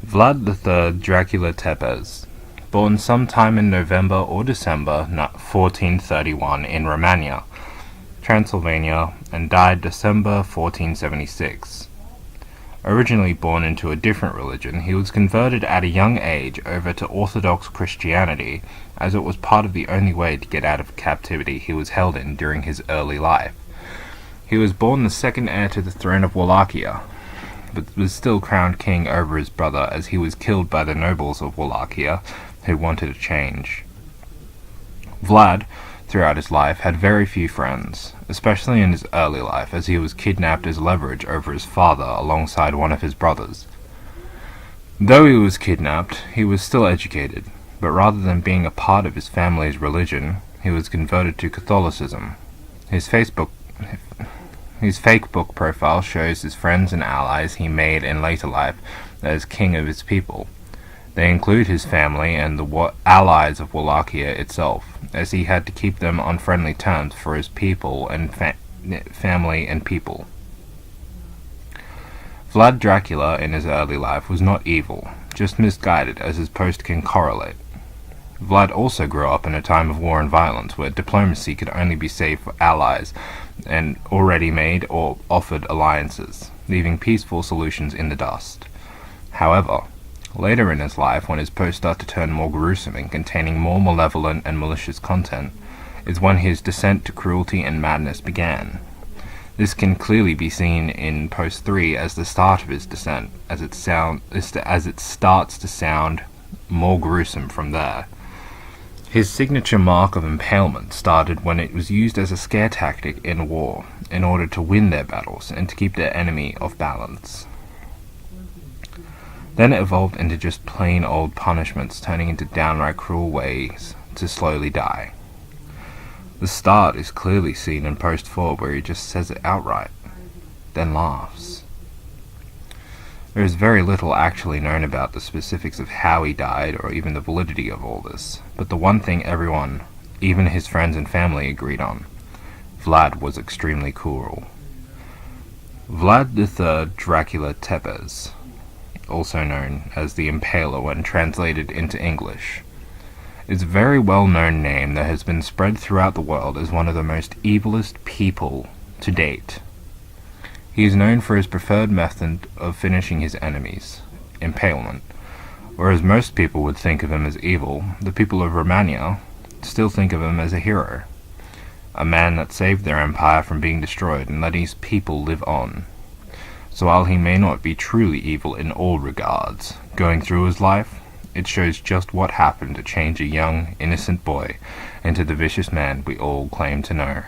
Vlad III Dracula Tepes, born sometime in November or December 1431 in Romania, Transylvania, and died December 1476. Originally born into a different religion, he was converted at a young age over to Orthodox Christianity, as it was part of the only way to get out of captivity he was held in during his early life. He was born the second heir to the throne of Wallachia, but was still crowned king over his brother as he was killed by the nobles of Wallachia, who wanted a change. Vlad, throughout his life, had very few friends, especially in his early life, as he was kidnapped as leverage over his father alongside one of his brothers. Though he was kidnapped, he was still educated, but rather than being a part of his family's religion, he was converted to Catholicism. His fake book profile shows his friends and allies he made in later life as king of his people. They include his family and the allies of Wallachia itself, as he had to keep them on friendly terms for his people and family and people. Vlad Dracula in his early life was not evil, just misguided, as his post can correlate. Vlad also grew up in a time of war and violence where diplomacy could only be saved for allies and already made or offered alliances, leaving peaceful solutions in the dust. However, later in his life, when his posts start to turn more gruesome and containing more malevolent and malicious content, is when his descent to cruelty and madness began. This can clearly be seen in Post 3 as the start of his descent, as it starts to sound more gruesome from there. His signature mark of impalement started when it was used as a scare tactic in war, in order to win their battles and to keep their enemy off balance. Then it evolved into just plain old punishments, turning into downright cruel ways to slowly die. The start is clearly seen in Post 4, where he just says it outright, then laughs. There is very little actually known about the specifics of how he died or even the validity of all this, but the one thing everyone, even his friends and family, agreed on: Vlad was extremely cruel. Vlad III Dracula Tepes, also known as the Impaler when translated into English, is a very well-known name that has been spread throughout the world as one of the most evilest people to date. He is known for his preferred method of finishing his enemies, impalement. Whereas most people would think of him as evil, the people of Romania still think of him as a hero, a man that saved their empire from being destroyed and let his people live on. So while he may not be truly evil in all regards, going through his life, it shows just what happened to change a young, innocent boy into the vicious man we all claim to know.